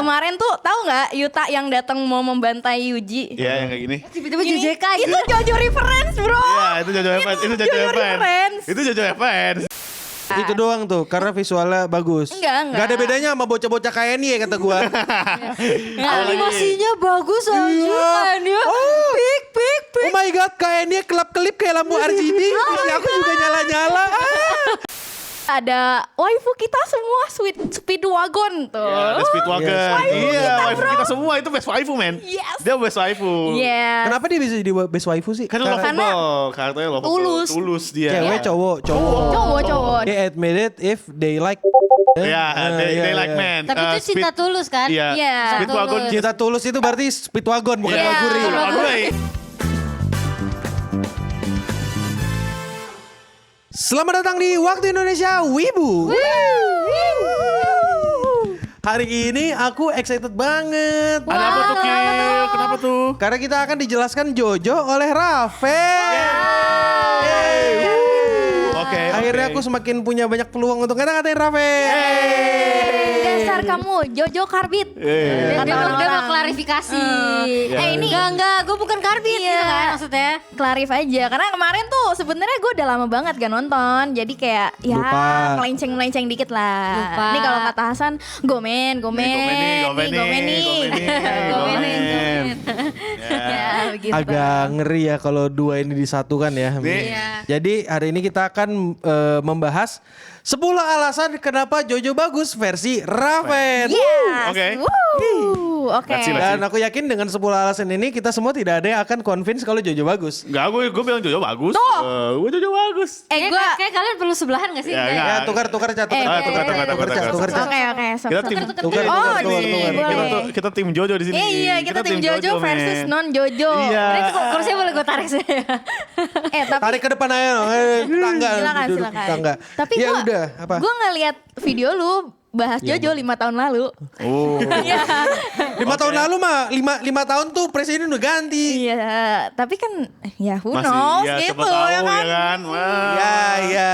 Kemarin tuh tahu nggak Yuta yang datang mau membantai Yuji? Iya yang kayak gini. Tiba-tiba JJK gitu. Itu Jojo reference bro. Iya itu Jojo Evans. Itu Jojo Evans. Itu Jojo Evans. Itu doang tuh karena visualnya bagus. Enggak. Gak ada bedanya sama bocah-bocah kayak nih kata gua. Animasinya bagus anjir kan ya. Pik. Oh my god, kayak ini kelap-kelip kayak lampu RGB. Terus aku juga nyala-nyala. Ada waifu kita semua Speedwagon tuh. Ya, ada Speedwagon. Iya, waifu kita semua itu best waifu men. Yes. Dia best waifu. Yes. Kenapa dia bisa jadi best waifu sih? Kan lovable, karakternya lovable. tulus. Tulus dia. Cewek cowok. Cowok. They admit it if they like. Iya, they like men. Tapi itu cinta tulus kan? Iya. Iya. Speedwagon Cinta tulus itu berarti Speedwagon bukan Iya. Waguri. Waguri. Selamat datang di Waktu Indonesia Wibu. Hari ini aku excited banget. Ada apa tuh Kil? Kenapa tuh? Karena kita akan dijelaskan Jojo oleh Rafael. Oke. Akhirnya aku semakin punya banyak peluang untuk ngata-ngatain Rafael. Dasar kamu Jojo Karbit. Dia Kata mau orang-orang. klarifikasi. Ini Enggak, gue bukan karbit Iya. ya kan maksudnya. Klarif aja karena kemarin tuh sebenarnya gue udah lama banget gak nonton jadi kayak ya Lupa. melenceng dikit lah. Lupa. Ini kalau kata Hasan gomen. Ya begitu. Agak ngeri ya kalau dua ini disatukan ya. Iya. Jadi hari ini kita akan membahas 10 alasan kenapa Jojo bagus versi Rafael. Yes. Oke. Woo. Oke. Let's see. Dan aku yakin dengan 10 alasan ini kita semua tidak ada yang akan convince kalau Jojo bagus. Enggak, gue bilang Jojo bagus. Tuh. Gue Jojo bagus. Kayak kalian perlu sebelahan gak sih? Ya, Kayak- enggak. Ya tukar cat. Tukar. Oke. Kita tim Tukar. Oh, Kita kita tim Jojo di sini. Iya, kita tim Jojo versus men. non Jojo. Iya. Ini kursinya boleh gue tarik sih. Tapi Tarik ke depan aja. Tangga. Duduk silakan. Tangga. Tapi ya udah, apa? Gue ngeliat video lu bahas Jojo 5 tahun lalu. Oh. Iya. 5 tahun lalu mah 5 tahun tuh presiden udah ganti. Iya, tapi kan ya who Masih knows ya, gitu siapa tahu ya kan. ya kan. Wah. Ya.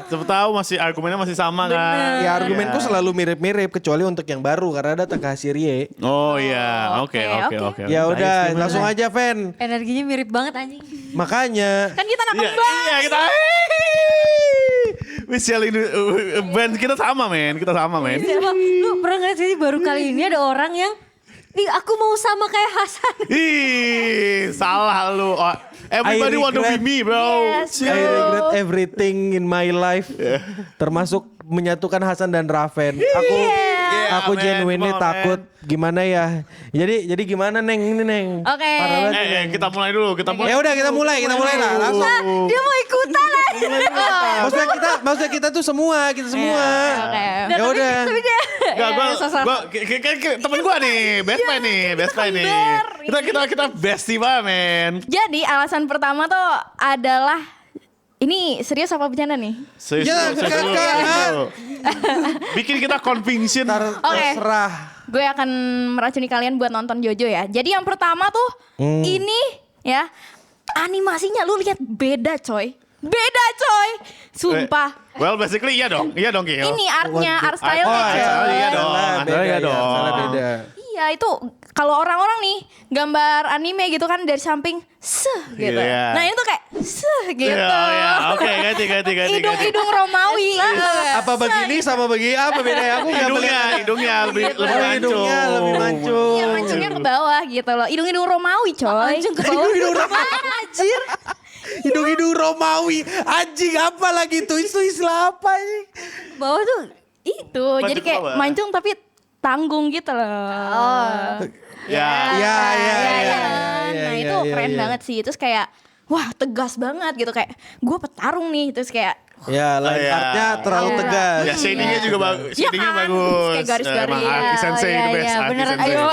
Siapa tahu masih argumennya masih sama kan. Ya argumenku Iya. selalu mirip-mirip kecuali untuk yang baru karena ada Takahashi Rie. Oh iya, Oke. oke. Ya udah, langsung aja Fen. Energinya mirip banget anjing. Makanya Kan kita anak Iya, kembar. iya kita. Michelle ini band kita sama men, kita sama men. Lu pernah gak sih baru kali ini ada orang yang ih aku mau sama kayak Hasan. Ih, salah lu. Oh, everybody I want to be regret- me, bro. Yes. I regret everything in my life. Termasuk menyatukan Hasan dan Raven. Aku man, genuinely come on, takut gimana ya. Jadi gimana Neng ini Neng? Oke. Parah banget ini, Neng. Kita mulai dulu, kita mulai. Ya udah kita mulai lah langsung. Dia mau ikutan aja. Maksudnya kita tuh semua, kita semua. Oke. Ya udah. Tapi dia Enggak, gua temen gua nih, best friend nih, best friend nih. Kita bestie banget, men. Jadi alasan pertama tuh adalah ini serius apa bercanda nih? Serius, Ya, serius, kakak. serius. Bikin kita conviction. Terserah. Gue akan meracuni kalian buat nonton Jojo ya. Jadi yang pertama tuh ini ya animasinya lu lihat beda coy. Beda coy. Sumpah. Well, basically iya dong, Gil. Ini artnya, art style-nya Oh, coy. iya dong. Beda Iya ya, dong. salah beda. Iya itu kalau orang-orang nih gambar anime gitu kan dari samping gitu. Iya. Nah itu kayak gitu. Iya, oke, ganti. Hidung Romawi. Apa begini sama begini apa bedanya? Aku nggak melihat. Hidungnya lebih Oh, mancung. hidungnya lebih mancung. Iya mancungnya ke bawah gitu loh. Hidung Romawi coy. mancung ke bawah. Hidung Romawi. Anjir. Hidung Romawi. Anjing apa lagi tuh? Itu istilah apa ini? bawah tuh Itu Mancung jadi ke kayak bawah. mancung tapi tanggung gitu loh. Ya. Ya. Nah itu keren banget sih. Terus kayak wah tegas banget gitu kayak gue petarung nih. Terus kayak Ya, line Iya. artnya terlalu Iya. tegas. Ya, shadingnya juga bagus. Iya Shadingnya kan? bagus. Kayak garis-garis. Emang Aki Sensei Iya, the best. iya, Aki beneran. Sensei. ayo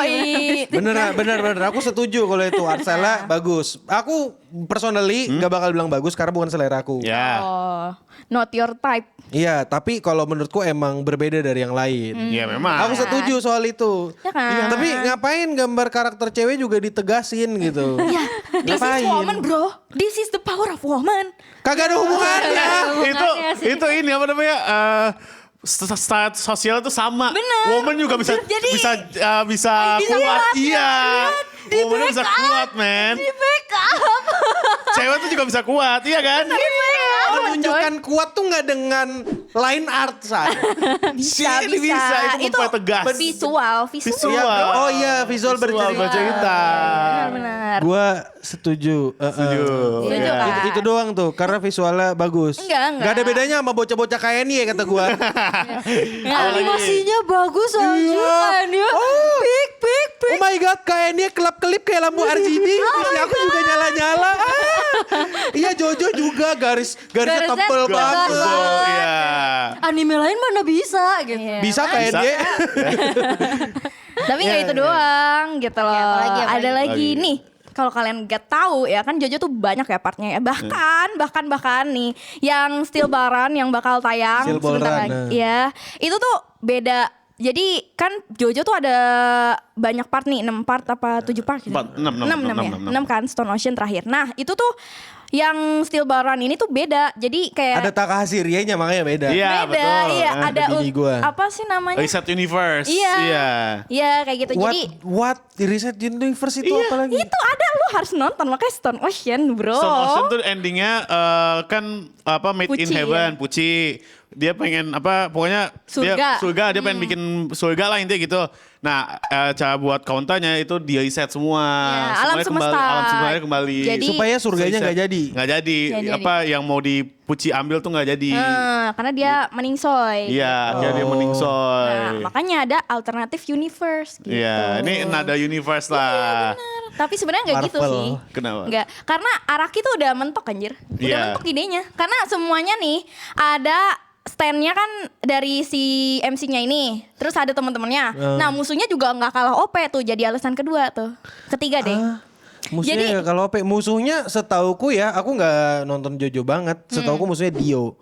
Bener. Aku setuju kalau itu art style bagus. Aku personally nggak bakal bilang bagus karena bukan selera aku. Ya. Oh, not your type. Iya, tapi kalau menurutku emang berbeda dari yang lain. Ya memang. Aku setuju soal itu. Ya kan? Iya, tapi ngapain gambar karakter cewek juga ditegasin gitu? Ya, this is Ngapain? woman bro. This is the power of woman. Kagak ada hubungannya. itu ini apa namanya Status sosial itu sama. Bener. Woman juga bisa Jadi- bisa kuat. Iya. Woman bisa kuat, men. Di backup. Cewek tuh juga bisa kuat, iya kan? Menunjukkan kuat tuh nggak dengan line art, San. Bisa, Ini bisa, itu mempertegas. visual. Visual. Oh iya, visual bercerita. Benar-benar. Gua setuju. Setuju. Setuju Iya. kan? Itu doang tuh, karena visualnya bagus. Enggak. Gak ada bedanya sama bocah-bocah KNY ya kata gua. Animasinya bagus anjir kan ya. Pik. Oh my god, KNY kelap-kelip kayak lampu RGB. Terus aku juga nyala-nyala. Iya, Jojo juga garisnya Garisnya tebel tebel banget. Iya. Anime lain mana bisa gitu. Iya. Bisa KNY. Tapi nggak itu doang gitu loh. apalagi? Ada lagi Lagi. nih. Kalau kalian gak tahu ya kan Jojo tuh banyak ya partnya ya. Bahkan nih yang Steel Baran yang bakal tayang Steel sebentar Baran, lagi. Ya, itu tuh beda. Jadi kan Jojo tuh ada banyak part nih, 6 part apa 7 part gitu. 6 6 kan Stone Ocean terakhir. Nah, itu tuh yang Steel Baran ini tuh beda. Jadi kayak Ada Takahashi Rienya makanya beda. Iya, beda, betul. iya, Ah, ada bini gua. apa sih namanya? Reset Universe. Iya. Iya. Iya, kayak gitu. Jadi What Reset Universe itu apa lagi? itu ada lu harus nonton makanya Stone Ocean, Bro. Stone Ocean tuh endingnya kan apa Made in Puci, Heaven, Puci. Dia pengen apa pokoknya Surga. dia pengen bikin surga lah intinya gitu. Nah, cara buat counternya itu dia reset semua. Ya, alam Semuanya semesta. alam semestanya kembali. Jadi- Supaya surganya Reset. nggak jadi. Nggak jadi. Nggak jadi. Apa yang mau di Puci ambil tuh nggak jadi. Karena dia meningsoy. Iya, akhirnya dia meningsoy. Nah, makanya ada alternative universe gitu. Iya, ini nada universe lah. Tapi sebenarnya nggak gitu Marvel. sih. Kenapa? Nggak, karena Araki tuh udah mentok anjir. Udah Iya. mentok idenya. Karena semuanya nih ada stand-nya kan dari si MC-nya ini. Terus ada teman-temannya. Nah, musuhnya juga nggak kalah OP tuh. Jadi alasan kedua tuh. Ketiga deh. Musuhnya Jadi- kalau musuhnya setauku ya, aku nggak nonton Jojo banget. Setauku musuhnya Dio.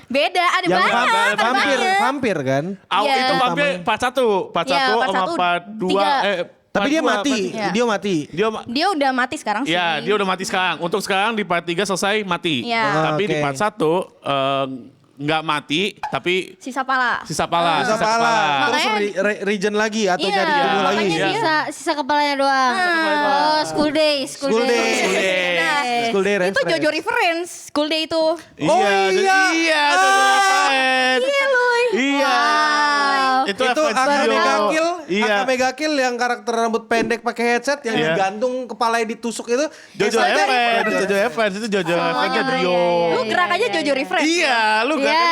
Beda, ada Yang banyak. ada banyak. vampir kan? Iya. Itu vampir part 1 Iya, part sama satu, part 2 tiga. Tapi dia part mati, Iya. dia mati. Dia udah mati sekarang sih. Ya, dia udah mati sekarang. Untuk sekarang di part 3 selesai mati. Iya. Tapi di Oke. part 1 nggak mati, tapi Sisa pala. sisa pala. Bisa pala. Terus Makanya- regen lagi atau Iya, jadi tubuh lagi. makanya Iya. Sisa, sisa kepalanya doang. Oh, school day. School day. Nah, School day itu reference. Jojo reference. School day itu. Oh, iya. Iya, Jojo Rafael. Iya loh. Iya. Itu reference Aka Dio. Megakil, Iya. Aka Megakil yang karakter rambut pendek pakai headset yang Iya. digantung kepalanya ditusuk itu. Jojo Headsetnya Evans, reference. Jojo Evans itu Jojo Evans Dio. Lu gerak aja Jojo reference. Iya, lu gak Iya.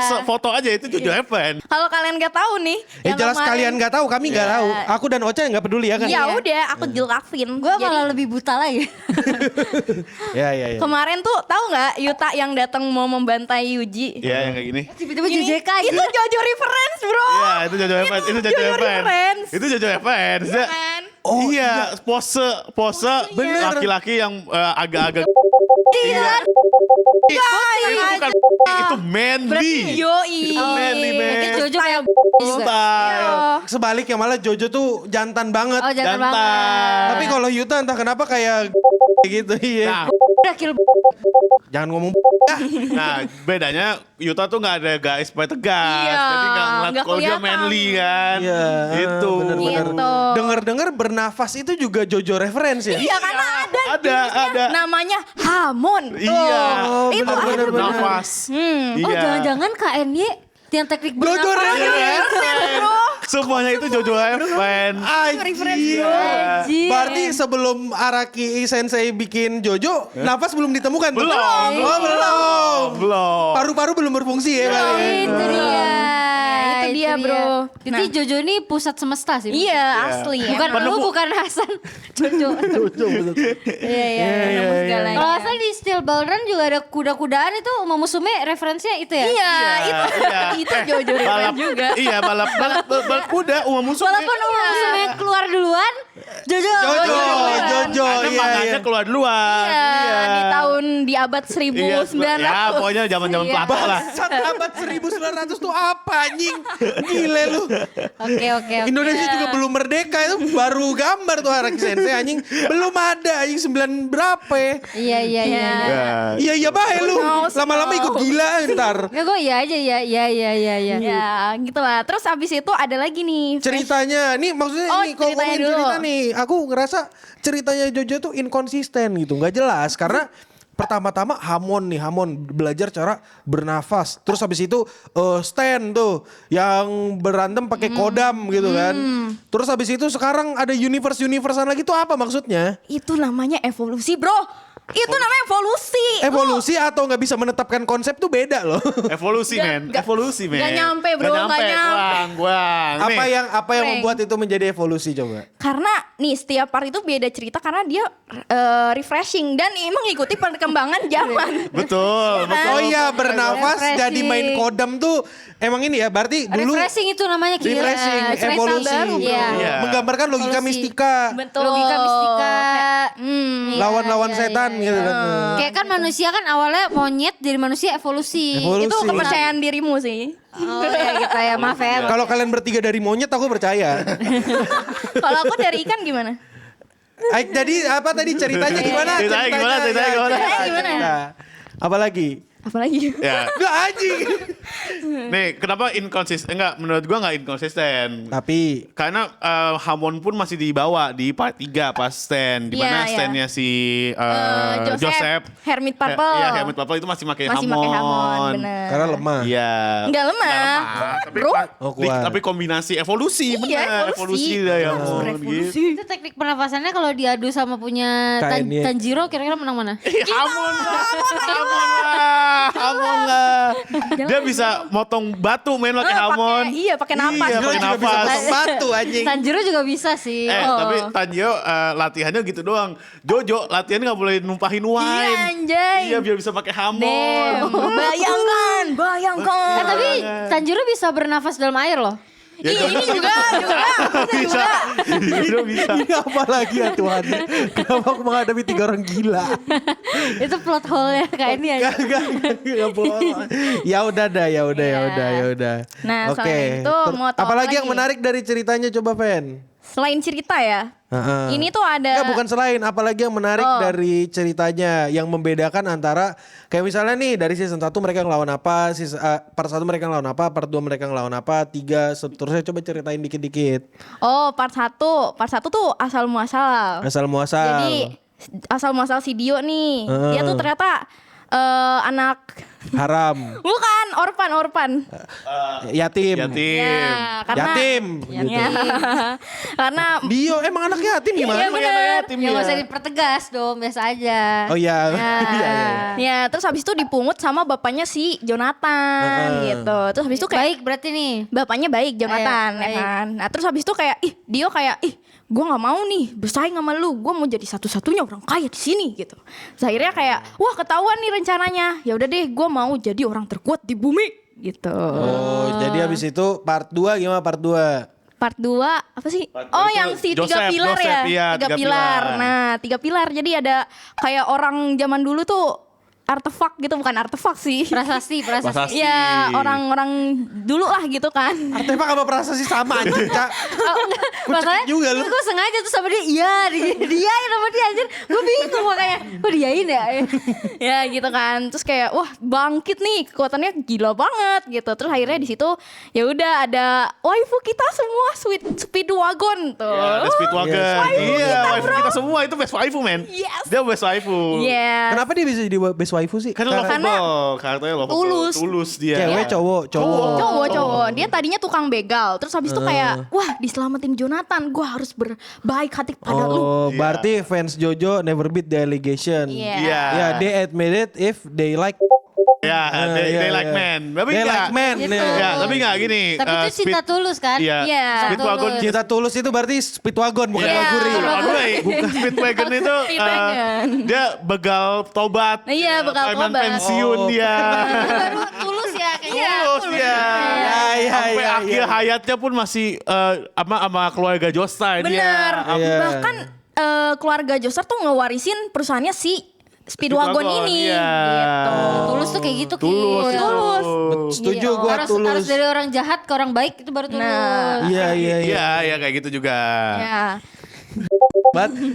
lu foto aja itu Jojo Evans. Kalau kalian nggak tahu nih, Ya jelas kemarin- kalian nggak tahu, kami nggak Iya. tahu. Aku dan Ocha nggak peduli ya kan? Ya udah, aku jelasin. Gue Jadi, malah lebih buta lagi. Ya. kemarin tuh tahu nggak Yuta yang datang mau membantai Yuji? Iya, yang kayak gini. Tiba-tiba Gini, JJK gitu. Itu Jojo reference, bro. Iya, itu Jojo Evans, itu Jojo Evans. reference. Itu Jojo Evans. Iya kan? Oh, iya, pose Bener. laki-laki yang agak-agak Iya. itu bukan itu manly. Yoi. Itu manly, man. Mungkin Jojo kayak juga. Style. Sebaliknya malah Jojo tuh jantan banget. Oh, jangan Jantan. banget. Tapi kalau Yuta entah kenapa kayak gitu iya. Nah, Udah kill. Jangan ngomong nah, bedanya Yuta tuh nggak ada guys supaya tegas. Iya, Jadi nggak ngeliat nggak kalau dia kelihatan. manly kan. Iya, Itu. bener-bener. Gitu. Dengar-dengar bernafas itu juga Jojo reference ya? Iya, karena ada. Ada. Namanya Hamon. Iya. Tuh. Itu bener-bener. ada. Nafas. Oh, Iya. jangan-jangan KNY yang teknik Jojo bernafas. reference. Semuanya itu Jojo Evans. Reference, Iya. bro. Anjir. Berarti sebelum Araki Sensei bikin Jojo, nafas belum ditemukan? tuh? Belum. Oh, belum. Belum. Paru-paru belum berfungsi ya berarti. Itu dia. Itu dia, bro. Jadi Nah. Jojo ini pusat semesta sih. Iya, asli. Bukan emang. lu, bukan Hasan. Jojo. Iya, iya. Nemu segalanya. Kalau saya di Steel Ballrun juga ada kuda-kudaan itu Uma Musume referensinya itu ya? Iya, itu Iya. itu Jojo reference juga. Iya, balap kuda, Uma Musume. Walaupun Uma Musume keluar duluan, Jojo. Jojo, Karena iya, manganya iya. keluar duluan. Iya, di tahun di abad Iya, 1900. ya pokoknya zaman-zaman Iya. kelapa lah. Saat abad 1900 tuh apa anjing? Gile lu. Oke. Indonesia juga belum merdeka itu baru gambar tuh Haraki Sensei anjing. Belum ada anjing 9 berapa ya. Iya. Ya. Iya bae lu. Knows, Lama-lama ikut gila ntar. Ya gue iya aja ya. Ya gitu lah. Terus abis itu ada lagi nih. Ceritanya, nih maksudnya Oh, ini kalau ceritanya ngomongin dulu. cerita nih, aku ngerasa ceritanya Jojo tuh inkonsisten gitu, nggak jelas karena pertama-tama Hamon belajar cara bernafas, terus habis itu Stan tuh yang berantem pakai kodam gitu kan, terus habis itu sekarang ada universe-universean lagi tuh apa maksudnya? Itu namanya evolusi bro. Itu namanya evolusi. Evolusi atau nggak bisa menetapkan konsep tuh beda loh. Evolusi men. Nggak nyampe, bro. Nggak nyampe. Buang. Apa yang Frank. membuat itu menjadi evolusi coba? Karena nih setiap part itu beda cerita karena dia refreshing dan mengikuti perkembangan zaman. Betul. Oh iya bernafas Refreshing. jadi main kodam tuh emang ini ya berarti dulu Refreshing itu namanya Ki. refreshing, cerita evolusi, baru, bro. Iya. menggambarkan logika Evolusi. mistika, Betul. Logika mistika. Iya, lawan-lawan iya, setan iya, gitu iya. kan. Kayak kan manusia kan awalnya monyet jadi manusia evolusi. Evolusi. Itu kepercayaan dirimu sih. Oh ya gitu ya, maaf ya. Kalau kalian bertiga dari monyet aku percaya. Kalau aku dari ikan gimana? Jadi apa tadi ceritanya gimana? Ceritanya gimana? Ya, Ceritanya gimana? Gimana? Apa lagi? Apalagi? Ya. Gak anjing. Nih, kenapa inkonsisten? Enggak, menurut gua enggak inkonsisten. Tapi Karena Hamon pun masih dibawa di part 3 pas Stan. Di mana Iya, Stannya si Joseph, Hermit Purple. Iya, Hermit Purple itu masih pakai Masih Hamon. pakai Hamon, bener. karena lemah. Iya. Nggak lemah. Tapi, Bro. Oh, kuat. tapi kombinasi evolusi, Iya, benar. Evolusi dari Hamon gitu. Itu teknik pernafasannya kalau diadu sama punya KNY. Tanjiro kira-kira menang mana? Hamon lah. Hamon lah. Dia bisa motong batu main pakai Hamon. Iya, pakai napas. Iya, Lu pakai juga bisa napas. potong batu anjing. Tanjiro juga bisa sih. Tapi Tanjiro latihannya gitu doang. Jojo latihannya nggak boleh numpahin wine. Iya, anjay. Iya biar bisa pakai Hamon. Damn. Bayangkan. Tapi Tanjiro bisa bernafas dalam air loh. Ya, Ini juga. bisa. Jojo bisa. Ini apa lagi ya Tuhan? Kenapa aku menghadapi 3 orang gila? Itu plot hole-nya kayak ini aja. Gak bohong. Ya udah. Nah, Oke. selain itu mau tahu Apalagi yang lagi? menarik dari ceritanya coba Fen? Selain cerita ya. Heeh. Ini tuh ada. Enggak, bukan selain, apalagi yang menarik Oh. dari ceritanya yang membedakan antara kayak misalnya nih dari season 1 mereka ngelawan apa, part 1 mereka ngelawan apa, part 2 mereka ngelawan apa, 3 seterusnya coba ceritain dikit-dikit. Oh, part 1 tuh asal muasal. Asal muasal. Jadi asal muasal si Dio nih. Dia tuh ternyata anak haram, bukan orpan. yatim. Ya, karena Yatim gitu. Ya. Karena Dio emang anak yatim gimana? Iya, bener. Tim Ya ya. gak usah dipertegas dong, biasa aja. Oh iya. Ya. Iya. Ya, terus habis itu dipungut sama bapaknya si Jonathan gitu. Terus habis itu kayak Baik berarti nih. bapaknya baik Jonathan, Baik. ya kan. Nah, terus habis itu kayak Dio kayak gue nggak mau nih bersaing sama lu, gue mau jadi satu-satunya orang kaya di sini gitu. Terus akhirnya kayak wah ketahuan nih rencananya, ya udah deh gue mau jadi orang terkuat di bumi gitu. Oh, jadi habis itu part 2 gimana part 2? Part 2 apa sih? Part Oh dua itu yang si Joseph, 3 pilar ya. Joseph, iya, 3 tiga pilar. pilar. Nah 3 pilar jadi ada kayak orang zaman dulu tuh artefak gitu, bukan artefak sih. Prasasti. Prasasti. Ya orang-orang dulu lah gitu kan. Artefak apa prasasti sama anjing, Kak? Masalahnya juga lu. gue sengaja tuh sama dia, dia sama dia anjir. Gue bingung makanya, kok diain ya? Ya gitu kan. Terus kayak wah bangkit nih, kekuatannya gila banget gitu. Terus akhirnya di situ ya udah ada waifu kita semua Speedwagon tuh. Ya, ada Speedwagon. Iya, kita, waifu bro. kita semua itu best waifu, men. Yes. Dia best waifu. Iya. Kenapa dia bisa jadi best waifu sih? Karena lovable, karakternya lovable. tulus. Tulus dia. Cewek cowok. Cowok. Dia tadinya tukang begal. Terus habis itu kayak wah diselamatin Jonathan, gue harus berbaik hati pada lu. Oh, Iya. berarti fans Jojo never beat the allegation. Iya. Iya. Ya, they admit it if they like. Ya, they iya, like iya. men. Tapi They enggak. like men. Gitu. nih. Ya, tapi enggak gini. Tapi itu cinta tulus kan? Iya. Iya. Speedwagon Tulus. Cinta tulus itu berarti Speedwagon bukan Iya. Waguri. Speedwagon itu Speedwagon. dia begal tobat. Iya, begal Preman tobat. pensiun Oh. dia. Baru tulus ya kayaknya. Tulus dia. Iya, Sampai iya, akhir iya. hayatnya pun masih sama keluarga Joestar dia. Bener. Iya. Bahkan keluarga Joestar tuh ngewarisin perusahaannya si Speedwagon ini Iya. gitu. Tulus tuh kayak gitu Ki. Tulus. Tulus. Setuju Gitu. gue Harus tulus. dari orang jahat ke orang baik itu baru tulus. Nah. Iya. Iya kayak gitu juga. Ya.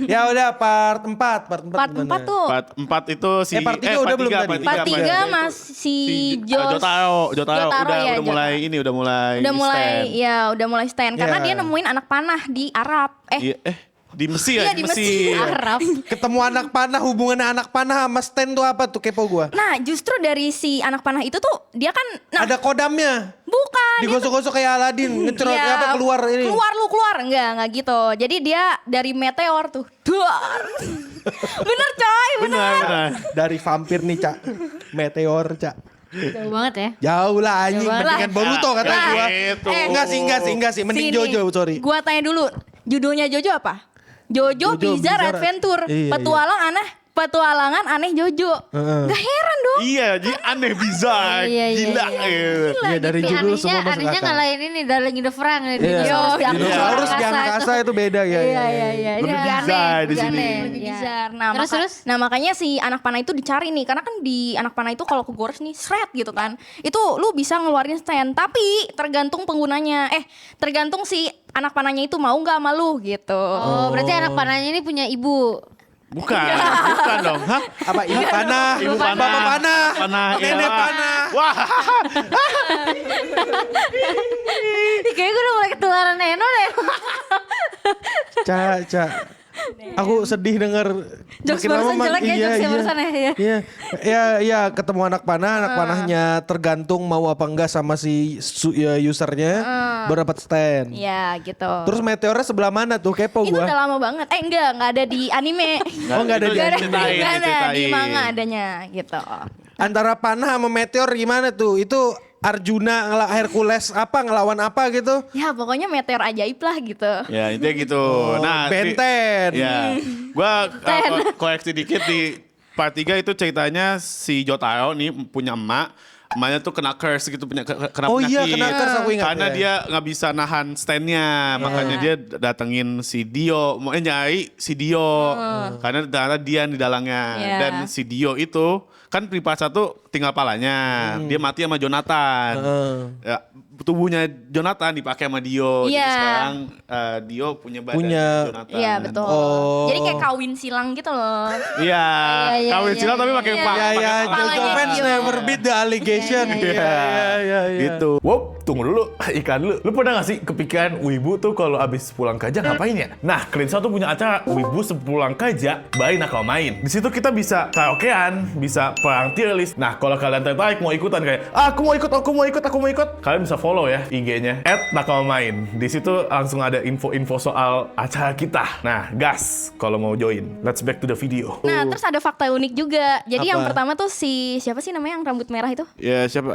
Ya udah part 4 Part 4 tuh. Part 4 itu si part 3 udah belum tadi? Part 3 itu mas si Jotaro Jotaro udah ya, mulai ini udah mulai udah stand. mulai stand karena Iya. dia nemuin anak panah di Arab. Iya, di Mesir Iya, ya, di Mesir. Arab. Ketemu anak panah, hubungannya anak panah sama stand tuh apa tuh, kepo gue. Nah justru dari si anak panah itu tuh dia kan Ada kodamnya. bukan dia Digosok-gosok kayak Aladin, ngecerot Iya, apa keluar ini. keluar enggak gitu. Jadi dia dari meteor tuh. Duar. Bener coy, Benar. Dari vampir nih, Cak. Meteor, Cak. Jauh banget ya. Jauh lah anjing, Jauh banget. mendingan Boruto kata Lah, gua. gitu. Enggak sih, mending Sini, Jojo, sorry. Gua tanya dulu, judulnya Jojo apa? Jojo Jojo Bizarre Bizarre Adventure. Iya, Petualangan aneh Jojo. Heeh. Gak heran dong. Iya, jadi aneh bizarre. Iya, iya, Gila. iya. Iya. Iya, dari Tapi judul semua anehnya, masuk anehnya akal. ngalahin ini Darling in the Franxx. Iya. Dinosaurus di Dinosaurus di angkasa itu beda ya. Iya. Lebih Ini bizarre aneh, di sini. aneh. Lebih Iya. bizarre. Nah, Terus. Nah makanya si anak panah itu dicari nih. Karena kan di anak panah itu kalau kegores nih seret gitu kan. Itu lu bisa ngeluarin stand. Tapi tergantung penggunanya. Tergantung si anak panahnya itu mau gak sama lu gitu. Oh, berarti anak panahnya ini punya ibu. Bukan dong. Hah? Apa ibu panah? Ibu panah. Bapak panah. Panah. Nenek iya. panah. Wah. Ih, kayaknya gue udah mulai ketularan Eno deh. Cak. Aku sedih denger Jokes makin lama barusan jelek ya, jokesnya barusan ya. Iya, ketemu anak panahnya tergantung mau apa enggak sama si usernya baru dapat stand. Iya gitu. Terus meteornya sebelah mana tuh, kepo itu gua. udah lama banget. Enggak ada di anime. Oh, nggak ada Itu di anime. diceritain, Nggak ada di diceritain. manga adanya gitu. Antara panah sama meteor gimana tuh? Itu Arjuna Hercules ngelawan apa gitu? Ya pokoknya meteor ajaib lah gitu. Ya intinya gitu. Nah, Benten. Ya, gua koreksi dikit di part 3 itu ceritanya si Jotaro nih punya emaknya tuh kena curse gitu, kena Oh penyakit. iya, kena curse aku ingat. Karena ya. dia nggak bisa nahan standnya, makanya dia datengin si Dio, mau nyari si Dio, karena ternyata dia di dalangnya. Iya. Dan si Dio itu kan di part 1 tinggal palanya, dia mati sama Jonathan. Ya, tubuhnya Jonathan dipakai sama Dio, jadi Iya. sekarang Dio punya badan Jonathan. Iya betul. Oh. Jadi kayak kawin silang gitu loh. Iya, Iya, kawin iya, silang tapi iya, pakai iya. pak. Ya, pakai Jojo Kepalanya fans Dio. never beat the allegation. Iya. Gitu. Wow, tunggu dulu, ikan dulu. Lu pernah gak sih kepikiran wibu tuh kalau abis pulang kerja ngapain ya? Nah, Klinsa tuh punya acara wibu sepulang kerja by Nakal Main. Di situ kita bisa karaokean, bisa perang tier list. Nah, kalau kalian tertarik mau ikutan kayak, aku mau ikut, kalian bisa follow ya IG-nya @nakalmain. Di situ langsung ada info-info soal acara kita. Nah, gas kalau mau join. Let's back to the video. Nah terus ada fakta unik juga. Jadi yang Apa? pertama tuh siapa sih namanya yang rambut merah itu? Ya siapa?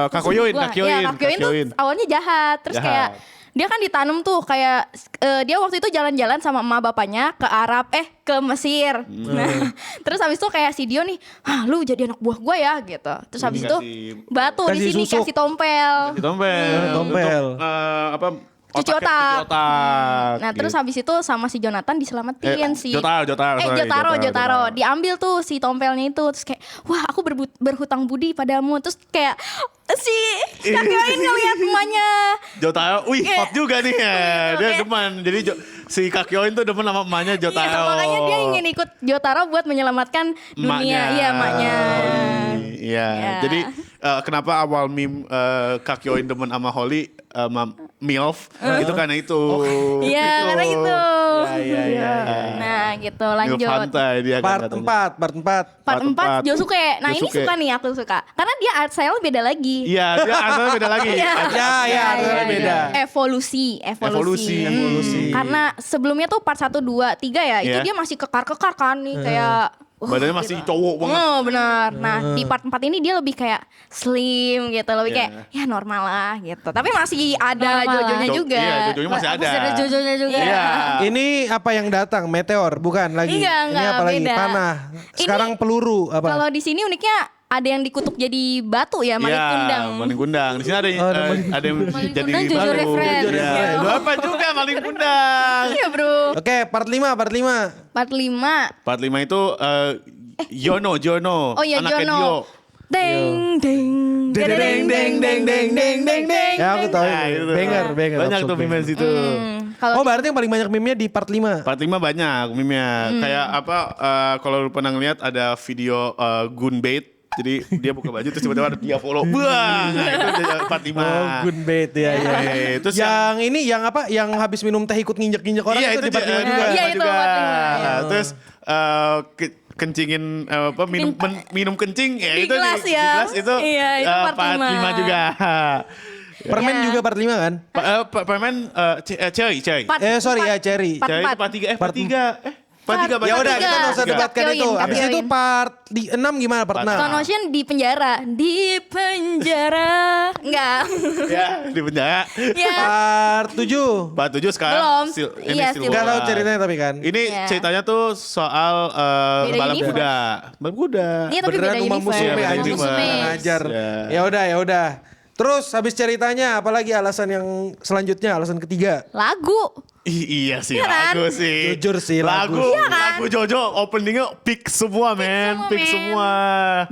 Kakyoin. Ya Kakyoin tuh awalnya jahat. Terus Jahat. kayak dia kan ditanam tuh kayak dia waktu itu jalan-jalan sama emak bapaknya ke Arab ke Mesir. Nah, terus habis itu kayak si Dio nih, lu jadi anak buah gue ya gitu. Terus habis itu Dikasih- batu di kasih sini susuk. kasih tompel. Di tompel. Tompel. Untuk, apa? Cuci otak. otak. Nah gitu. terus habis itu sama si Jonathan diselamatin si Jotaro. Jotaro diambil tuh si tompelnya itu. Terus kayak wah aku berhutang budi padamu. Terus kayak si Kakyoin ngeliat emaknya. Jotaro, wih Kayak- hot juga nih ya. Dia Oke. demen. Jadi si Kakyoin tuh demen sama emaknya Jotaro. Iya makanya dia ingin ikut Jotaro buat menyelamatkan dunia. Iya emaknya. Iya. Ya. Jadi kenapa awal meme Kakyoin demen sama Holly sama MILF itu karena itu. Iya Gitu. karena itu. Iya. Nah gitu MILF lanjut. Hantai dia kan Part katanya. 4, part 4. Part 4 4. Josuke. Nah ini Josuke. suka nih aku suka. Karena dia art style beda lagi. Iya, dia asalnya beda lagi. Iya. Ya, beda. Evolusi. Karena sebelumnya tuh part 1, 2, 3 ya, itu Iya. dia masih kekar-kekar kan nih kayak Badannya masih cowok banget. Oh benar. Nah di part 4 ini dia lebih kayak slim gitu, lebih Iya. kayak ya normal lah gitu. Tapi masih ada Normal lah. Jojonya juga. Iya, Jojonya masih ada. Masih ada Jojonya juga. Iya. Ini apa yang datang? Meteor, bukan lagi. Enggak, Ini apa lagi? beda. Panah. Sekarang peluru apa? Kalau di sini uniknya ada yang dikutuk jadi batu ya, maling Iya, kundang. maling kundang. Di sini ada ada yang jadi kundang, Jojo baru. reference. Iya. Bapak juga maling kundang. Iya bro. Oke, part 5. Part 5. Part 5 itu Jono. Oh iya anaknya Jono. Dio. Deng deng deng deng deng deng deng deng deng. Ya aku tahu. Nah, itu. Banger. Banyak Absolute tuh meme banger. situ. Kalau Oh berarti yang paling banyak meme-nya di part 5. Part 5 banyak meme-nya. Kayak apa kalau lu pernah ngeliat ada video Gunbait. Jadi dia buka baju terus tiba-tiba ada dia follow. Wah, nah, itu part 5. Oh, good bait ya. Terus yang ini yang apa? Yang habis minum teh ikut nginjek-nginjek orang itu di part 5 juga. Iya, itu part lima. Terus kencingin minum kencing ya Di itu gelas ya. di gelas itu Iya, itu part part lima. 5 juga. Permen juga part 5 kan? Permen Cherry. Sorry ya Cherry. Part Cherry itu part 3. Part 3 Ya udah kita nggak usah Tiga. debatkan Kioin, itu. Habis kioin. itu part 6 gimana part 6? Stone Ocean di penjara. Enggak. Ya di penjara. Ya. Part 7. Part 7 sekarang Belum. ini Iya, Still Gak tahu War. ceritanya tapi kan. Ini Iya. ceritanya tuh soal Beda balap universe. kuda. Balap kuda. Iya tapi Beneran beda rumah universe. musuh Iya, beda anjing universe. kurang ajar. Ya. Ya udah. Terus habis ceritanya apalagi alasan yang selanjutnya, alasan ketiga? Lagu. Iya sih Iya kan? lagu sih. Jujur sih, lagu. Iya kan? Lagu Jojo openingnya pick semua men, pick semua.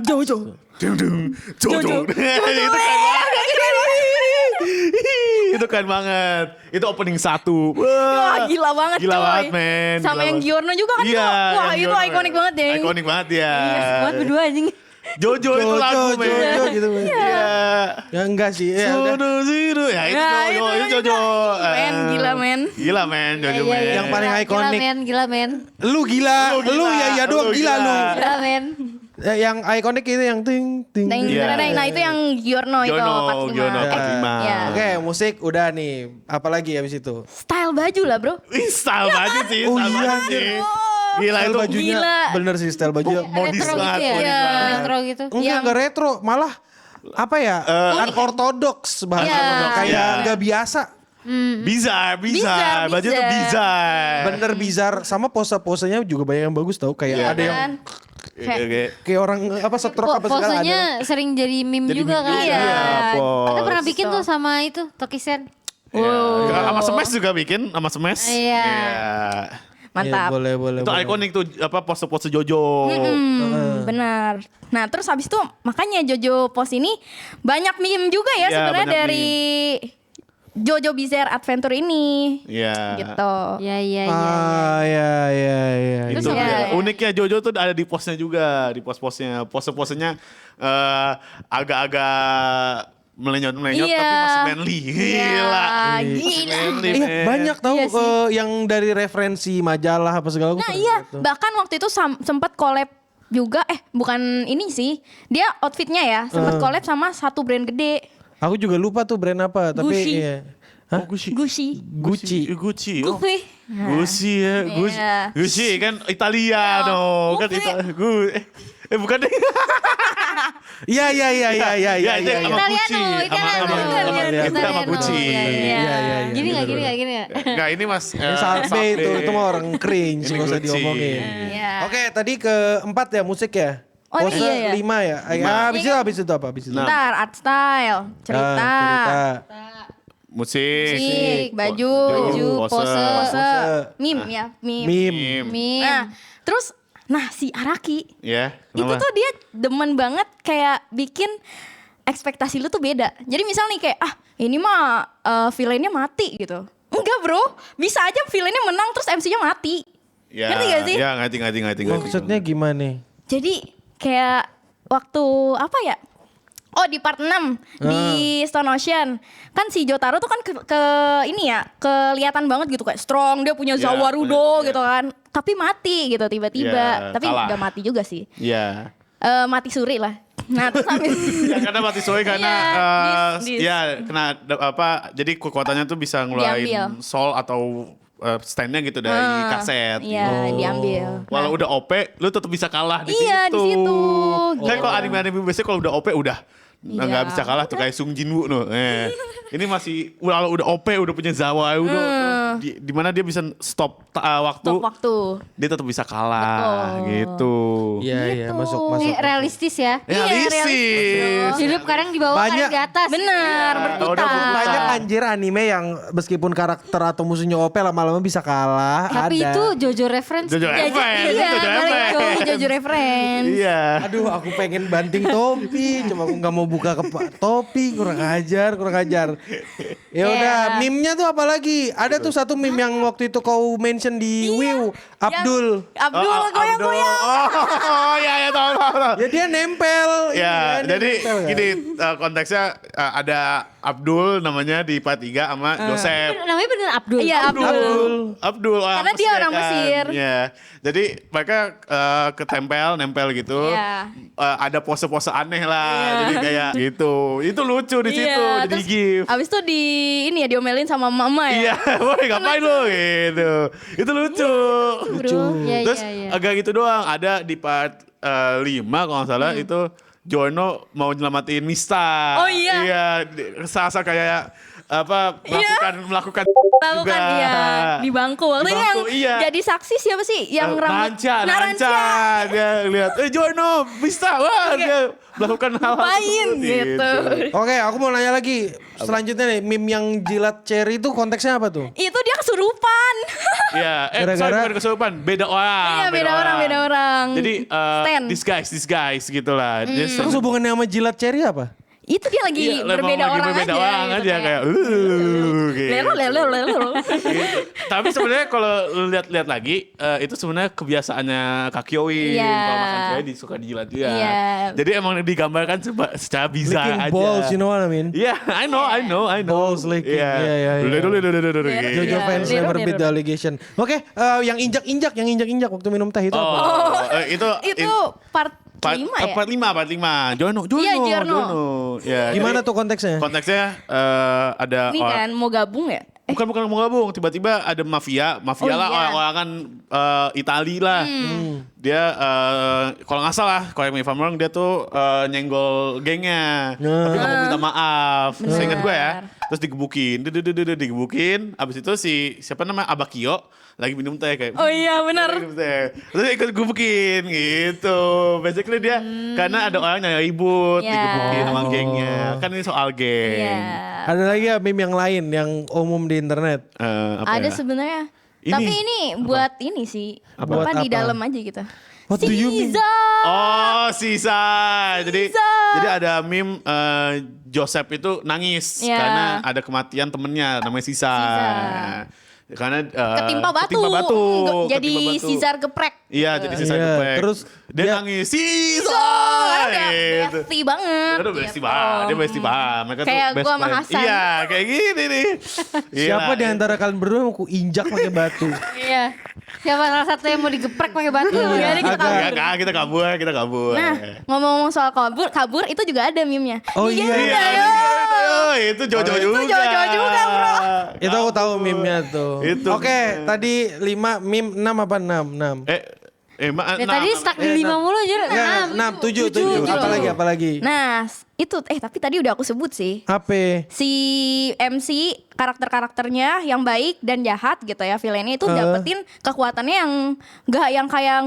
Jojo. Dung, Jojo. Itu kan itu kan banget. Itu opening 1. Wah gila banget Gila coy. banget men. Sama Gila yang banget. Giorno juga kan Iya, itu. Wah yang itu Giorno. ikonik banget deh. Ikonik banget ya. Buat berdua anjing. Jojo itu lagu men. Jojo gitu. Iya. Ya enggak sih. Ya udah. Zero. Ya itu Nah, Jojo, itu itu Jojo. Men, gila, men. Gila men, Jojo Iya, men. iya, Yang paling gila, ikonik. Gila men. Lu gila. Lu ya doang Lu gila lu. Gila men. Yang ikonik itu yang ting ting. Deng, Iya. deng, deng. Nah itu yang Giorno itu part 5. Giorno part 5. Iya. Oke, musik udah nih. Apalagi habis itu? Style baju lah bro. Ih, style baju sih, Oh style iya, baju anjir. sih. Gila Style itu bajunya gila. bener sih style baju. modis Retro banget, gitu ya. modis banget. Retro gitu. Enggak retro, malah apa ya? Unorthodox bahasa Iya. kayak Iya. enggak biasa. Bizar. Bizar, Baju tuh bizar. bizar. Bener bizar sama pose-posenya juga banyak yang bagus tau kayak Iya ada yang kan? Oke. kayak orang apa stroke apa segala ada. Posenya sering jadi meme Jadi juga kan. Iya. Kita pernah bikin tuh sama itu Tokisen. Wow. Sama Smash juga bikin, sama Smash. Iya. Mantap. Iya, boleh. Itu ikonik tuh apa pose-pose Jojo. Benar. Nah terus habis itu makanya Jojo Post ini banyak meme juga ya Iya, sebenarnya banyak dari Jojo Bizarre Adventure ini. Iya. Gitu. Iya. Iya. Itu Terus ya. uniknya Jojo tuh ada di postnya juga, di pos-posnya. Pose-posenya agak-agak melenyot-melenyot Iya. tapi masih manly. Gila. Gila. Manly, Iya, man. banyak tahu Iya sih. yang dari referensi majalah apa segala Nah iya, bahkan waktu itu sempat collab juga, bukan ini sih, dia outfitnya ya sempat collab sama satu brand gede, Aku juga lupa tuh brand apa, tapi Gucci. iya. Hah? Oh, Gucci. Gucci. Gucci. Gucci. Oh. Gucci. Gucci ya, Gucci. Iya. Gucci kan Italiano, kan Gucci. bukan deh. Iya. Ya, itu sama Italiano, Gucci. Italiano. Itu sama Gucci. Iya. Gini gak? Enggak, ini Mas. Ini Salve itu mah orang cringe, Ini nggak usah Gucci. diomongin. Iya. Oke, tadi keempat ya musik ya. Oh, Pose iya, iya. 5 ya. Habis itu apa? Habis itu. Nah. Bentar, art style, cerita, cerita. Musik, baju, pose. pose, meme ya, Meme. Meme. Nah si Araki Ya, itu kenapa? tuh dia demen banget kayak bikin ekspektasi lu tuh beda. Jadi misal nih kayak ini mah villainnya mati gitu. Enggak bro, bisa aja villainnya menang terus MC-nya mati. Ya, Ngerti gak sih? Ya, ngerti. Maksudnya gimana nih? Jadi kayak waktu apa ya? Oh di part 6 di Stone Ocean kan si Jotaro tuh kan ke ini ya kelihatan banget gitu kayak strong, dia punya Ya, Zawarudo punya, gitu kan, tapi mati gitu tiba-tiba, Ya, tapi kalah. nggak mati juga sih. Iya. Mati suri lah. Nah terus habis Ya, karena mati soy karena Iya, dis. ya kena apa jadi kekuatannya tuh bisa ngeluarin Diambil. soul atau stand-nya gitu dari kaset. Iya diambil. Walau udah OP, lu tetap bisa kalah di Iya, situ. di situ. Kan Gitu. kalau anime-anime biasanya kalau udah OP udah Iya. nggak bisa kalah tuh kayak Sung Jinwoo no. Ini masih walau udah OP, udah punya Zawa, udah di mana dia bisa stop waktu. Stop waktu. Dia tetap bisa kalah Betul. gitu. Iya iya masuk. Ini realistis ya. Realistis. Hidup kadang di bawah, Banyak- kadang di atas. Bener, udah berputar. Banyak anjir anime yang meskipun karakter atau musuhnya OP lama-lama bisa kalah. Tapi ada. itu Jojo reference. Jojo Iya, reference, Iya, Jojo balik reference. ke Jojo reference. Iya. Aduh aku pengen banting topi, cuma aku nggak mau buka topi, kurang ajar. Ya udah, meme-nya tuh apa lagi? Ada tuh satu meme yang waktu itu kau mention di Wiu, Abdul. Abdul Oh, goyang-goyang. Oh, ya tahu. Ya dia nempel. Ya, Dia jadi nempel, kan? gini konteksnya ada Abdul namanya di part 3 sama Joseph. Namanya bener Abdul. Iya, Abdul Karena dia orang Mesir. Ya. Jadi mereka nempel gitu. Iya. Ada pose-pose aneh lah. Jadi kayak gitu. Itu lucu di situ. Jadi terus gift. abis itu diomelin sama mama ya. Iya, woi ngapain lu gitu. Itu lucu. Bro. Iya, Terus iya, iya. agak gitu doang. Ada di part 5 kalau nggak salah itu Jono mau nyelamatin Mista. Oh iya. Iya, Sasa kayak melakukan Tahu juga. kan iya di bangku. Waktu Di yang bangku, iya. jadi saksi siapa sih? Yang rambut Nanca. Dia lihat, Jono, Mista, wah dia melakukan hal Ngapain gitu. Oke, aku mau nanya lagi. Selanjutnya nih, meme yang jilat cherry itu konteksnya apa tuh? Itu dia kesurupan. Iya, Gara-gara- bukan kesurupan, beda orang. Iya, beda orang. Jadi Stan. disguise gitulah. Dia Terus hubungannya sama jilat cherry apa? Itu dia lagi Iya, berbeda lagi orang berbeda aja. orang gitu, aja kayak gitu. lelo. Gitu. Tapi sebenarnya kalau lu lihat lagi itu sebenarnya kebiasaannya Kakyoin Iya. kalau makan cewek disuka dijilat dia. Iya. Jadi emang digambarkan secara bizar Licking aja. balls, you know what I mean? Iya, I know. Balls licking. Iya. Iya. Dulu. Jojo Iya, fans Lero, never beat Lero. the allegation. Oke, yang injak waktu minum teh itu apa? Oh, itu part 5 ya? Part 5. Jono. Iya, Giorno. Ya, Gimana jadi tuh konteksnya? konteksnya ada Ini kan mau gabung ya? Bukan mau gabung, tiba-tiba ada mafia Oh, lah iya. orang-orangan Itali lah. Dia kalau nggak salah, kalau yang wrong dia tuh nyenggol gengnya, tapi nggak mau minta maaf. Seingat gue ya. Terus digebukin, abis itu siapa namanya Abakio lagi minum teh kayak. Oh iya, benar. minum teh. Terus ikut gebukin gitu. Basically dia karena ada orang yang ribut, Iya. digebukin sama gengnya. Kan ini soal geng. Iya. Ada lagi ya meme yang lain yang umum di internet? Apa Ada ya? sebenarnya. Ini. Tapi ini buat ini sih. Buat Apa di apa? dalam aja gitu. What do you mean? Caesar. Oh, Sisa. Jadi Sisa. ada meme Joseph itu nangis Iya. karena ada kematian temennya namanya Sisa. Sisa. Karena Ketimpa batu. Jadi ketimpa batu. Caesar geprek. Iya, jadi Sisa Iya, geprek. terus dia dia- nangis Sisa. Karena udah Gitu. bestie banget. Udah bestie gitu. banget, dia bestie banget. Mereka Kayak tuh best gua sama friend. Hasan. Iya, kayak gini nih. Siapa Gila. di antara kalian berdua yang aku injak pakai batu? Iya. Siapa salah satu yang mau digeprek pakai batu? Jadi kita Agak. kabur. Enggak, kita kabur. Nah, ngomong-ngomong soal kabur itu juga ada meme-nya. Oh iya. Iya, itu Jojo juga. Jojo juga, bro. Itu aku tahu meme-nya tuh. Itu. Oke, tadi 5 meme 6 apa 6? Ya tadi stuck di 5 mulu aja. Ya, 6, 7. Apalagi? Nah, itu tapi tadi udah aku sebut sih. Apa? Si MC karakternya yang baik dan jahat gitu ya, villainnya itu dapetin kekuatannya yang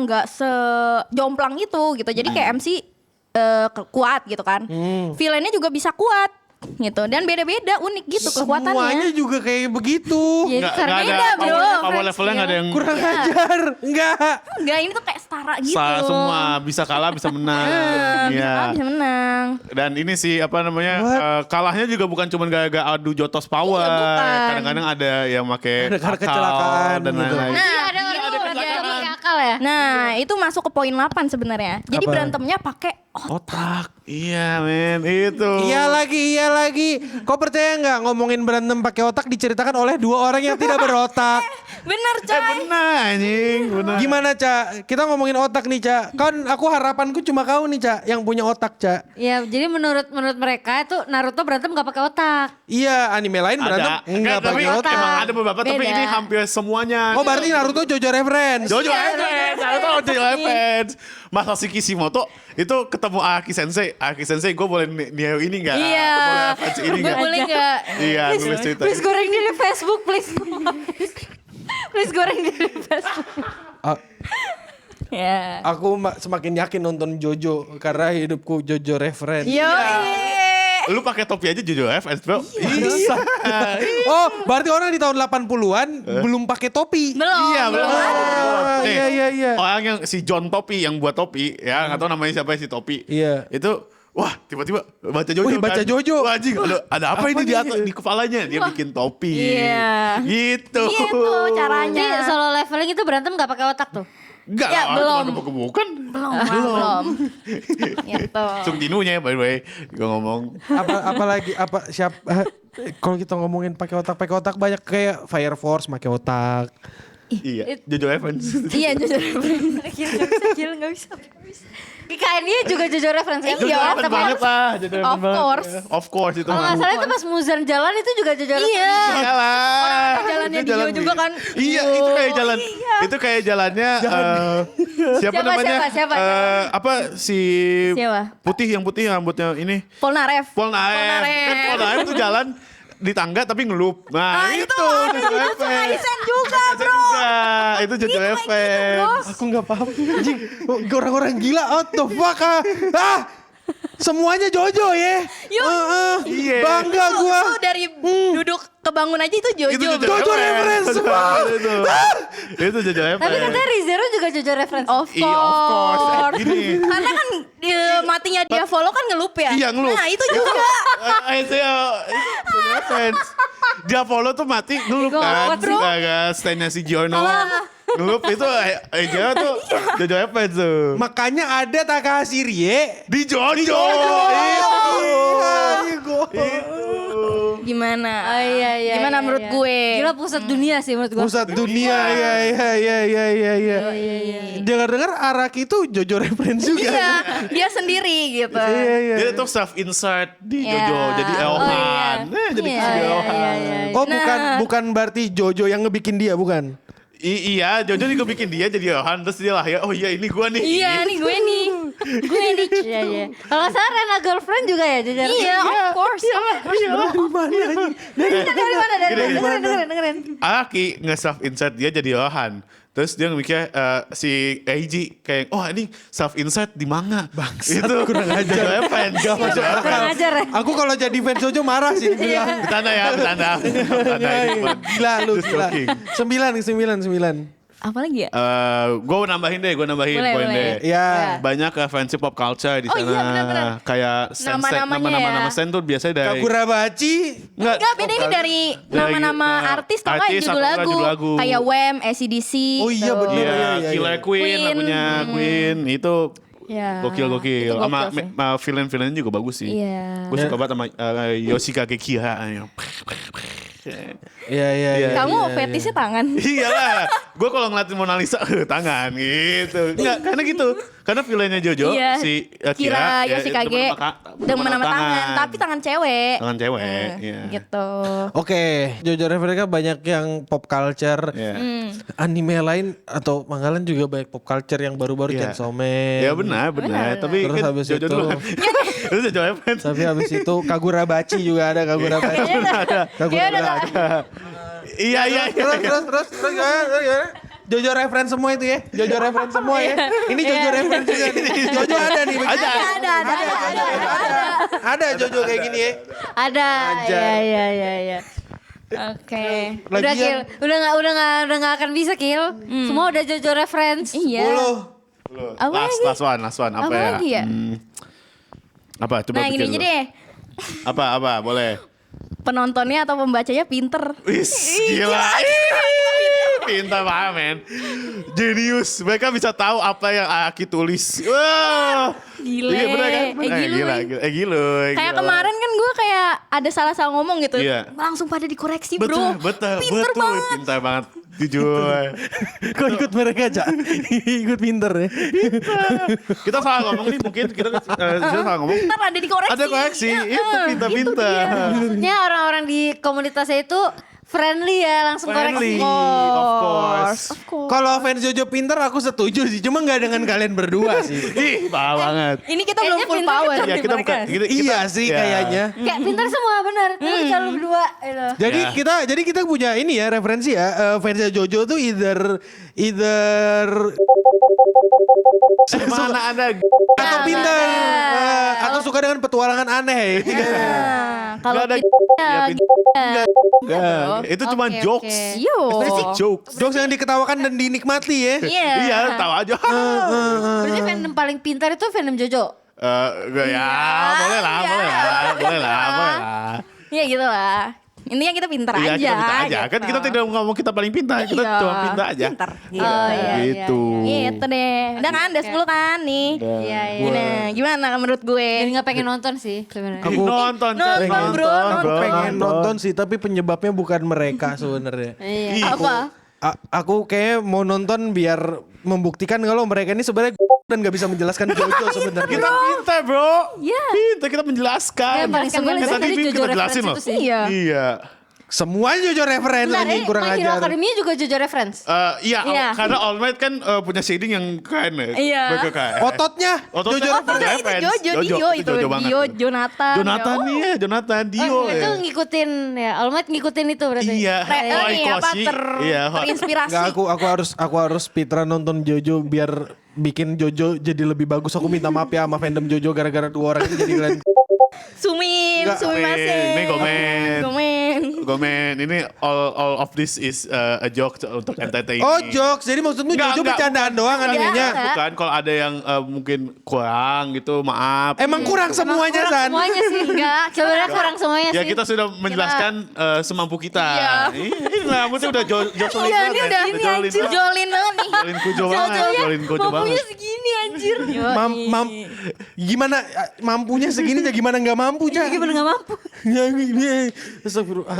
nggak sejomplang itu gitu. Jadi kayak MC kuat gitu kan. Villainnya juga bisa kuat gitu dan beda-beda unik gitu Semuanya kekuatannya. juga kayak begitu. Jadi karena Nggak beda, ada bro. power levelnya nggak ada yang Kurang ajar. Enggak. Enggak, ini tuh kayak setara gitu. semua bisa kalah bisa menang. Bisa Iya. kalah, bisa menang. Dan ini sih apa namanya kalahnya juga bukan cuma gara-gara adu jotos power. Iya, bukan. Kadang-kadang ada yang pakai Ada akal kecelakaan dan gitu. lain-lain. Nah, ada orang itu yang jadi- pakai akal ya. Nah, itu masuk ke poin 8 sebenarnya. Jadi Apa? berantemnya pakai Otak. Iya men itu. Iya lagi. Kau percaya nggak ngomongin berantem pakai otak diceritakan oleh 2 orang yang tidak berotak? bener coy. Benar anjing. Benar. Gimana, Ca? Kita ngomongin otak nih, Ca. Kan aku harapanku cuma kau nih, Ca, yang punya otak, Ca. Ya, jadi menurut mereka itu Naruto berantem gak pakai otak. Iya, anime lain berantem Ada. enggak Tapi pakai otak. emang ada beberapa tapi Beda. ini hampir semuanya. Oh, berarti Naruto Jojo reference. Jojo Iya, Evans, Naruto Jojo Evans. Masashi Kishimoto itu ketemu Aki Sensei gue boleh neo ini nggak? Iya. Boleh advance ini Gue nggak? boleh nggak? Iya, nulis cerita. Please goreng dia di Facebook, please. Please goreng dia di Facebook. Ah, Ya. aku semakin yakin nonton Jojo karena hidupku Jojo reference. Yo. Lu pakai topi aja Jojo F, bro. Iya. Oh, berarti orang di tahun 80-an belum pakai topi. Belum. Iya, belum. Nih, Iya. orang yang si John Topi yang buat topi, ya nggak tahu namanya siapa si Topi. Iya. Itu, wah tiba-tiba baca Jojo. Wih, baca Jojo. Wah, anjing, ada apa ini di atas di kepalanya? Dia bikin topi. Iya. Gitu. Gitu caranya. Jadi solo leveling itu berantem gak pakai otak tuh? Enggak, Ya, belum. Bukan. Belum. Gitu. Sung Jinunya by the way, gue ngomong. Apalagi kalau kita ngomongin pakai otak banyak kayak Fire Force pakai otak. Iya, Jojo Evans. Iya jujur. Gila gak bisa. KKN-nya juga Jojo reference kan? Iya, Jojo Evans banget lah. Jojo Evans Of banget. course. Of course itu. Kalau gak salah itu pas Muzan jalan itu juga Jojo reference. Iya. Iyalah. Jalannya Itu jalan Dio juga kan. Iya, Dio. itu kayak jalan. Iya. Itu kayak jalannya siapa namanya? Siapa? Apa si Siapa? yang putih rambutnya ini? Polnareff. Polnareff. Kan Polnareff tuh jalan di tangga tapi ngelup. Nah, itu Jojo Evans. Kaisen juga, bro. Itu Jojo Evans. Aku nggak paham. Anjing, orang-orang gila out the fuck semuanya Jojo ya. Iya. Bangga gua. Itu dari duduk kebangun aja itu Jojo. Itu Jojo reference semua. Itu Jojo Evans. Tapi katanya Rizero juga Jojo reference. Of Iya, of course. course. Gini. Karena kan matinya dia follow kan ngelup ya. Iya, ngelup. Nah itu juga. Itu Jojo Evans. Dia follow tuh mati ngelup Gua kan. kuat, bro. Stand-nya si Giorno. Ngelup itu aja tuh Jojo Evans tuh. Makanya ada Takahashi Rie. Di Jojo. Gimana? Iya. Gimana menurut gue? Gila pusat dunia sih menurut gue. Pusat dunia, iya. Dengar-dengar Araki itu Jojo reference juga. Iya, dia sendiri gitu. Iya. Dia tuh self insert di Iya. Jojo jadi Eohan. Jadi Iya, si Eohan. Oh, bukan berarti Jojo yang ngebikin dia, bukan? Iya, Jojo juga bikin dia jadi Eohan terus dia lahir. Oh iya ini gua nih. Iya nih gue nih. Gue nih. Iya. Kalau nggak salah Rena girlfriend juga ya Jojo. Iya, of course. Dari mana? Gini. Dengerin. Araki nge-self insert dia jadi Eohan. Terus dia mikir si Eiji kayak, oh ini self insert di manga. Bangsat, itu kurang ajar. Gak masuk akal. Kurang ajar ya. Aku kalau jadi fans Jojo marah sih dibilang. Bercanda ya, bercanda. Gila lu, Just gila. joking. 9. Apa lagi ya? Gue nambahin Boleh, poin boleh. deh. Ya. Banyak referensi pop culture di Oh sana. iya, benar-benar. Kayak stand Nama-namanya ya. nama stand tuh biasanya dari Kagurabachi. Enggak, Enggak, beda ini dari nama-nama artis atau enggak judul lagu. Kayak Wham, AC/DC. Oh iya, gitu. bener. Iya, Iya. Killer Queen, Queen. lagunya Queen itu Ya, gokil. itu Sama gokil sih. villain-villainnya juga bagus sih. Iya. Gue suka banget sama Yoshikage Kiha. Iya. Kamu fetishnya tangan. Iyalah, gue kalau ngeliatin Mona Lisa tangan gitu. Enggak, karena gitu. Karena villainnya Jojo Iya. si Kira ya, Yoshikage demen sama tangan, tapi tangan cewek. tangan cewek. Iya. Gitu. Oke, Jojo reference kan banyak yang pop culture. Iya. Anime lain atau manga lain juga banyak pop culture yang baru-baru Iya. Chainsaw Man. Ya benar. Tapi Terus kan habis Jojo itu- dulu kan. Terus Jojo Evans. Tapi habis itu Kagurabachi juga ada Kagurabachi. Kagurabachi. Iya. Terus gimana? Jojo reference semua itu ya. Jojo reference semua ya. Ini Jojo reference juga nih. Jojo ada nih. Ada. Ada Jojo kayak gini ya. Ada. Ajar. Iya. Oke. Udah Lagian- Kil. Udah nggak akan bisa Kil. Semua udah Jojo reference. Iya. 10. Apa lagi? Last one. Apa Apa ya? lagi ya? Apa? Coba Nah, pikir gini aja dulu. deh. Apa? Boleh. Penontonnya atau pembacanya pinter. Wis, gila. Pintar banget, men. Jenius. Mereka bisa tahu apa yang Aki tulis. Wah. Gile. Iya, bener kan? Gila. Gila. Kayak kemarin kan gue kayak ada salah-salah ngomong gitu. Iya. Langsung pada dikoreksi, bro. Betul. Pinter banget. Pintar banget. Jujur. Kok ikut mereka aja? Ikut pinter ya. Kita salah ngomong nih mungkin. Kita salah ngomong. Ntar ada dikoreksi. Ada koreksi. Ya, Itu pintar-pintar. Maksudnya orang-orang di komunitasnya itu friendly ya, langsung Friendly, koreksi. of course. Kalau fans Jojo pinter aku setuju sih, cuma nggak dengan kalian berdua sih. Ih, parah banget. Ini kita belum Kayaknya full pintar power. kecuali Ya kita mereka. bukan. Iya sih ya. kayaknya. Kayak pintar semua benar. Tapi kalau berdua itu. Jadi kita punya ini ya referensi ya, fansnya Jojo tuh either Mana ada atau pintar atau suka dengan petualangan aneh. Nah, kalau Nggak ada pintar, ya, Enggak, itu cuma Oke, jokes. oke. Yo. Jokes. Jokes yang diketawakan dan dinikmati ya. Iya. Iya, tahu aja. Berarti fandom paling pintar itu fandom Jojo. Ya, boleh lah, boleh lah. Iya gitu lah. Intinya kita pintar Iya, aja. kita pintar aja. Kan gitu. kita tidak ngomong kita paling pintar, kita Iya, cuma pintar aja. Pintar. Oh iya. Gitu. Gitu deh. Udah kan, udah 10 kan nih. Iya, iya. Nah, gimana menurut gue? Jadi nggak pengen nonton sih sebenarnya. Ih, nonton, Nonton, Cak. bro, Aku nonton. pengen nonton sih, tapi penyebabnya bukan mereka sebenarnya. Iya. Ih, Apa? Aku kayak mau nonton biar membuktikan kalau mereka ini sebenarnya dan nggak bisa menjelaskan Jojo sebenarnya. Kita pintar, bro. Iya. Pintar, kita menjelaskan. Yang paling sebel Kan itu tadi tadi kita Jojo jelasin reference loh. itu sih. Iya. Iya. Semuanya Jojo referensi Bentar, anjing ini kurang My Hero ajar. Academia juga Jojo reference. Iya, Iya. karena All Might kan punya shading yang keren ya. Iya. Mereka kayak. Ototnya Ototnya Jojo kan referensi. Itu Jojo, Dio itu. Jojo banget. Dio, Jonathan. Jonathan nih ya, Jonathan Dio Itu ya. ngikutin ya, All Might ngikutin itu berarti. Iya. Ini apa Koshi. Iya, terinspirasi. Nggak, aku harus Pitra nonton Jojo biar bikin Jojo jadi lebih bagus. Aku minta maaf ya sama fandom Jojo gara-gara dua orang itu jadi kalian. Sumin, Nggak, Sumin masih. Ini Gomen. Gomen. Gomen, ini all of this is a joke untuk entertaining. Oh jokes, jadi maksudmu Jojo bercandaan doang animenya. Bukan, kalau ada yang mungkin kurang gitu, maaf. Emang kurang semuanya San. Semuanya sih. Enggak, Sebenarnya kurang semuanya Ya sih. kita sudah menjelaskan semampu kita. Iya. Ini rambutnya udah jocelin Iya, banget. ini udah Jolin banget. jolin banget nih. Jolin kujo banget. Jolin kujo Mampunya banget. segini anjir. Gimana mampunya segini ya gimana nggak mampu Cak? Gimana gak mampu? Ya gini. Astagfirullah.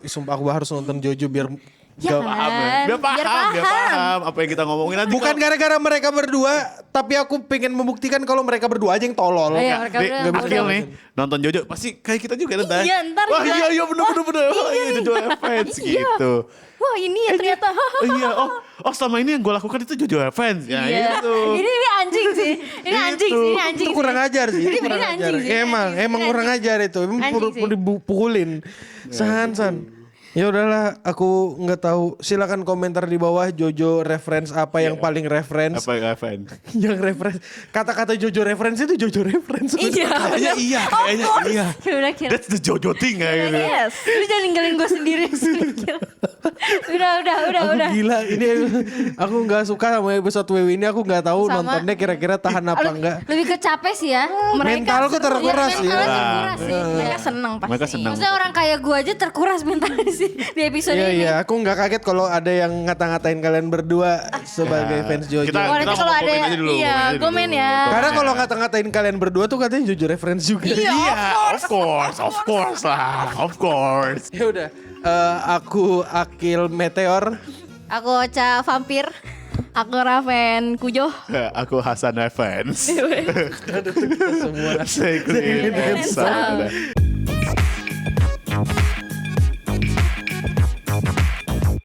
Sumpah aku harus nonton Jojo biar Ya nggak- Paham ya? kan? Biar paham apa yang kita ngomongin nanti. Bukan gara-gara mereka berdua, tapi aku pengen membuktikan kalau mereka berdua aja yang tolol. Iya, mereka Nih, berdua. Akil nih nonton Jojo pasti kayak kita juga ntar. Iya, ntar Wah juga. iya bener. Wah iya Jojo fans gitu. Wah, ini ya ternyata. Iya selama ini yang gue lakukan itu Jojo fans. Ya Iya. itu. Ini anjing sih. Ini anjing sih, ini anjing Itu sih. kurang ajar sih. Ini Itu kurang anjing ajar. sih, Emang kurang ajar itu. Emang Anjing perlu sih. dipukulin. San. Ya udahlah, aku nggak tahu. Silakan komentar di bawah Jojo reference apa yang paling reference. Apa yang fans? Yang reference. Kata-kata Jojo reference itu Jojo reference. Iya. Kayaknya iya. Kayaknya iya. Udah kira. That's the Jojo thing kayaknya. Yes. Lu jangan ninggalin gue sendiri. Udah. Aku gila ini aku nggak suka sama episode WW ini. Aku nggak tahu Sama. nontonnya kira-kira tahan apa enggak. Lebih ke capek sih ya. Mentalku terkuras Iya, ya. mentalnya terkuras sih. Mereka senang pasti. Mereka senang. Maksudnya orang kayak gue aja terkuras mentalnya sih di episode Iya ini. iya, aku nggak kaget kalau ada yang ngata-ngatain kalian berdua sebagai fans Jojo. Kita Oh, nanti kita kalau mau ada komen aja dulu. iya, komen aja dulu. komen ya. Karena kalau ngata-ngatain kalian berdua tuh katanya Jojo reference juga. Iya, of course lah, of course. Ya udah, aku Akil Meteor. Aku Ocha Vampir. Aku Raven Kujo. Aku Hasan fans. Semua. Say clean and sound.